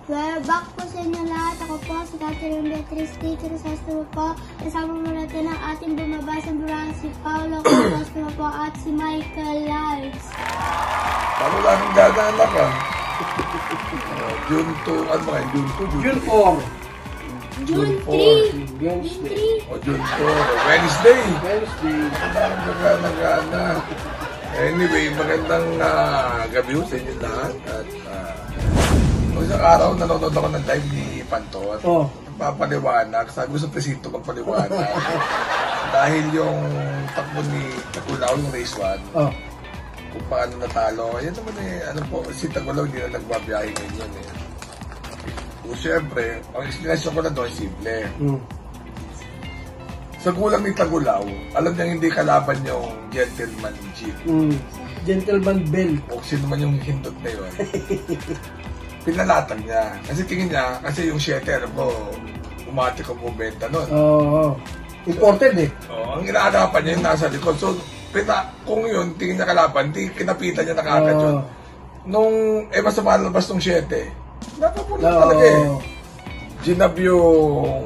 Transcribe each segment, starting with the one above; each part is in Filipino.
Well, back po sa inyo lahat. Ako po si Catherine Beatriz T. Crisostoma po. Kasama mo natin ang ating bumabasang burang si Paolo Crisostoma po at si Michael Lives. Paano lang ang gagana ka? June 2, ano ba? June 2? June 4. June 3. June 3. O June 4. Wednesday. Wednesday. Gagana. Anyway, magandang gabi sa inyo lahat. At isang araw, nanonood ako ng live ni Pantot. Oh. Papaliwanag. Sabi ko sa presinto magpaliwanag. Dahil yung takbo ni Tagulaw, yung race 1, kung paano natalo. Yan naman ano po, si Tagulaw hindi na nagbabiyahe ngayon eh. So, syempre, ang explanation ko na doon, simple. Sa gulang ni Tagulaw, alam niya hindi kalaban yung gentleman jeep. Gentleman belt. O sino man yung hindot na yun. Pinalatag niya. Kasi tingin niya, kasi yung 7, alam ko, umati ko po benta nun. Oo. Imported eh. Ang inaagapan niya yung nasa likod. So, kung yun, tingin niya kalaban, kinapitan niya na kagad yun. Nung, mas malabas nung 7, nakapula talaga eh. Ginab yung...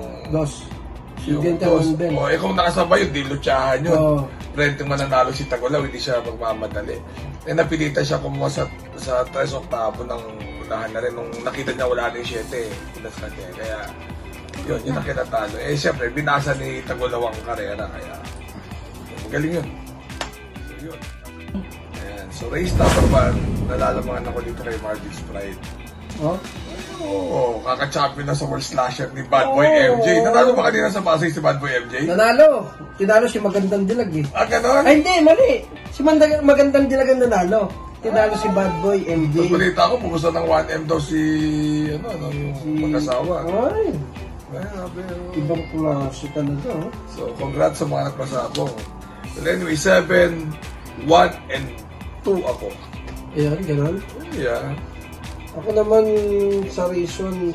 Yung gentleman belt. Kung nakasabay yun, di lutsahan yun. Renting mananalo si Tagulaw, hindi siya magmamadali. Napilitan siya kumuha sa 3 Octavo ng unahan na rin. Nung nakita niya wala na yung 7, pinas ka niya. Kaya, yun ang kinatalo. Siyempre, binasa ni Tagulaw ang karera. Kaya, magaling yun. So, yun. Ayan. So, race number 1, nalalamangan ako dito kay Marvin's Pride. Kaka-champion na sa World Slasher ni Bad Boy MJ. Nanalo ba kanina sa Pasay si Bad Boy MJ? Nanalo. Tinalo si Magandang Dilag eh. Ganon? Ay, hindi, mali. Si Magandang Dilag ang nanalo. Tinalo si Bad Boy MJ. Balita ko, pugusan ng 1M daw si, yung mag-asawa. Ay. Ibang klase talaga. So, congrats sa mga nagpasabong. But anyway, 7, 1, and 2 ako. Ayan, ganon. Yeah. Ako naman sa reason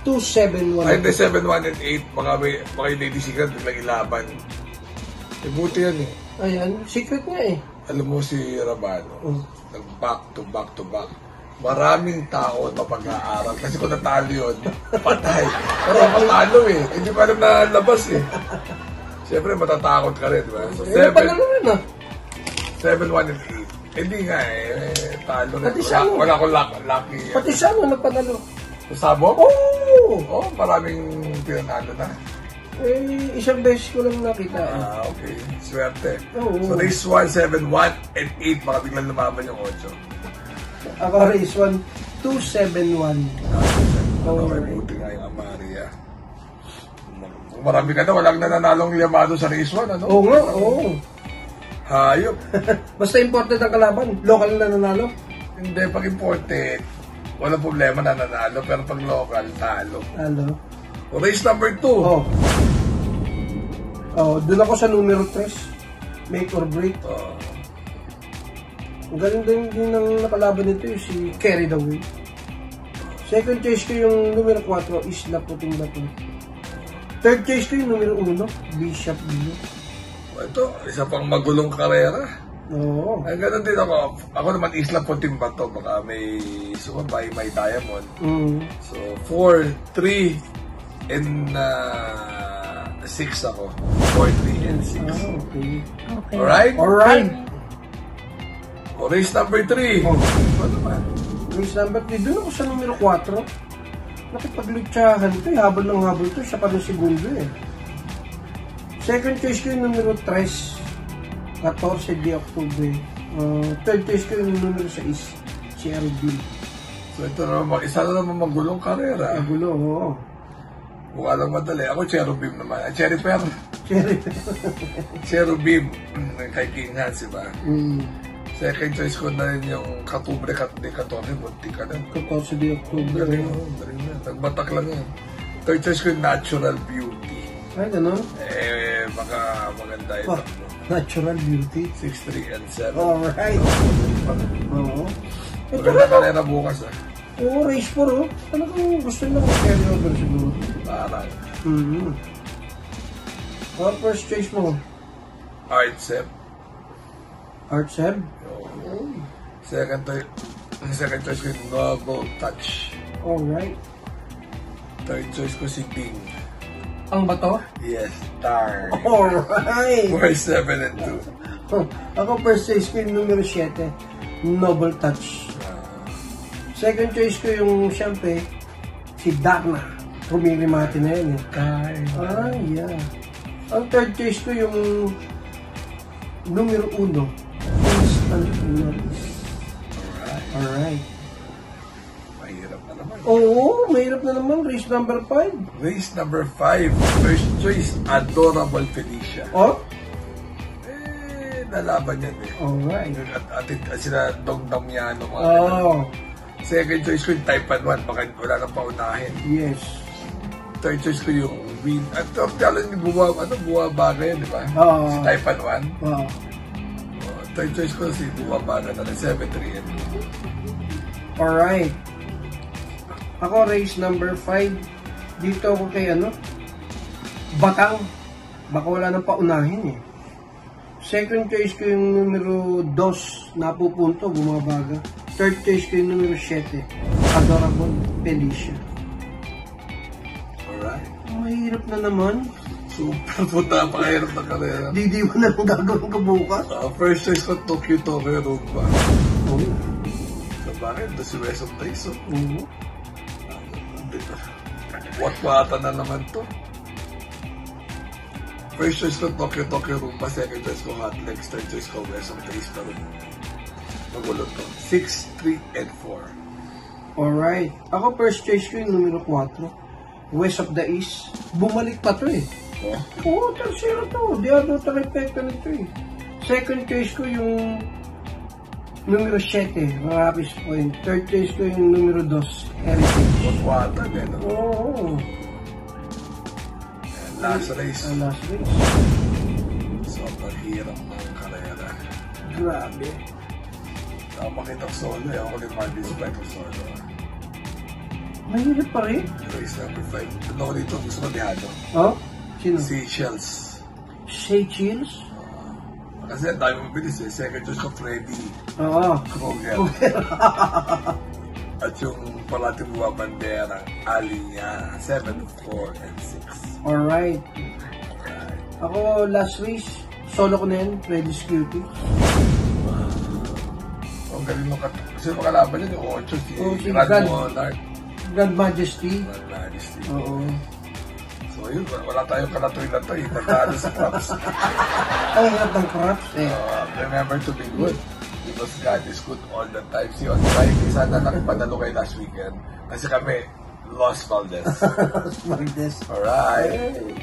2-7-1. Ay, hindi, 7, 1, and 8. Baka yung Lady Secret biglang ilaban. Buti yan eh. Ayan, secret nga eh. Alam mo si Rabano, nag-back to back. Maraming tao na pag-aaral. Kasi kung natalo yun, patay. Pero patalo eh. Hindi pa alam na labas eh. Siyempre, matatakot ka rin, diba? So, 7, 1, and 8. Hindi nga eh, talo na. Wala akong lucky. Pati siya nagpanalo. Sabo? Oo, maraming pinanalo na. Isang beses ko lang nakita. Okay. Swerte. So race 1, 7, 1, and 8, baka biglang lumaban yung 8. Ako race 1, 2-7-1. Okay, buti nga yung Amaria. Kung marami ka na, walang nananalong Yamado sa race 1, ano? Oo nga, oo. Hayop. Basta imported ang kalaban, local na nanalo? Hindi, pag imported, walang problema na nanalo, pero pag local, talo. Race number 2. Doon ako sa numero 3, make or break. Ang galing din ng nakalaban nito yung si Carry the Way. Second choice ko yung numero 4, Isla Puting Bato. Third choice ko yung numero 1, Bishop Blue. Ito, isa pang magulong karera. Ay, ganun din ako. Ako naman, Isla Puting Bato. Baka may sumabay, may diamond. So, 4, 3, and 6 ako. 4, 3, and 6. Okay. Alright? Race number 3. Ano ba? Race number 3. Doon ako sa numero 4. Nakipaglutsahan ito. Habol ng habol ito. Siya pa rin segundo eh. Second choice ko yung numero 3, 14 de Octubre. Third choice ko yung numero 6, si Erbil. So ito naman, isa na naman magulong karera. Magulong, oo. Mukha lang madali. Ako Cherubim naman. Cherry Pear. Cherubim. Kay King Hans, diba? Second choice ko na rin yung Katubre de 14. Bunti ka na. 14 de Octubre. Galing na. Nagbatak lang yan. Third choice ko yung Natural Beauty. Ay, gano'n? Baka maganda ito. Natural Beauty. 6, 3, and 7. Alright. Oo. Maganda ka na bukas Oo, race 4 oh. Talagang gusto nila kung carry over siguro. Parang. First choice mo? Artsep. Artsep? Second choice ko yung Noble Touch. Alright. Third choice ko si Ding. Ang bato? Yes, Tar. Alright! 4, 7, and 2. Ako first choice ko yung numero 7, Noble Touch. Second choice ko yung siyempre, si Darna. Pumilimati na yun eh. Yeah. Ang third choice ko yung numero 1, Instant Notice. Alright. Mahirap na naman. Oo, mahirap na naman. Race number 5. Race number 5. First choice, Adorable Felicia. Oh? Nalaban yan eh. Alright. At sila Dong Damiano. Second choice ko yung Type 1. Baka wala nang paunahin. Yes. Third choice ko yung Win. At kala ni Buwabaga yun, di ba? Si Type 1. Third choice ko si Buwabaga na 7, 3, and 2. Alright. Ako race number 5. Dito ako kay Batang. Baka wala nang paunahin eh. Second choice ko yung numero 2, napupunto, bumabaga. Third choice ko yung numero 7, Adorable Felicia. Alright. Mahirap na naman. Super puta, pakahirap na karera. Didiwan na lang gagawin ko bukas. First choice ko, Tokyo Rumba. Oo. So bakit? Doon si West of Tyson. Oo. Watwata na naman to. First choice ko, Tokyo Rumba. Second choice ko, Hot Legs. Third choice ko, West of Tyson. Magulo to. 6, 3, and 4. Alright. Ako first choice ko yung numero 4, West of the East. Bumalik pa to eh. Oo, tercero to. Di ano trifecta nito eh. Second choice ko yung numero 7, Rapis Point. Third choice ko yung numero 2, Heritage. Watwata din. Oo. Last race. Last race. Sobrang hirap ng karera. Grabe. Ako makita solo eh. Ako din Marvin's Bike solo. Mahirap pa rin. Race number 5. Ano ko dito? Gusto ko dihado. Oh? Sino? Si Shells. Seychelles? Kasi ang dami mabilis eh. Second choice ko, Freddy Oo. Krueger. At yung parating buwa bandera, Alinya. 7, 4, and 6. Alright. Ako last race, solo ko na yan, Freddy's Cutie. Ang galing mo kasi makalaban yun yung 8, si Grand Monarch. Grand Majesty. Grand Majesty. Oo. So yun, wala tayong kalatoy-latoy. Tandaan sa crops. Ay, hirap ng crops eh. Remember to be good. Because God is good all the time. See, on Friday, sana nakapanalo kayo last weekend. Kasi kami, Los Valdez. Valdez. Alright.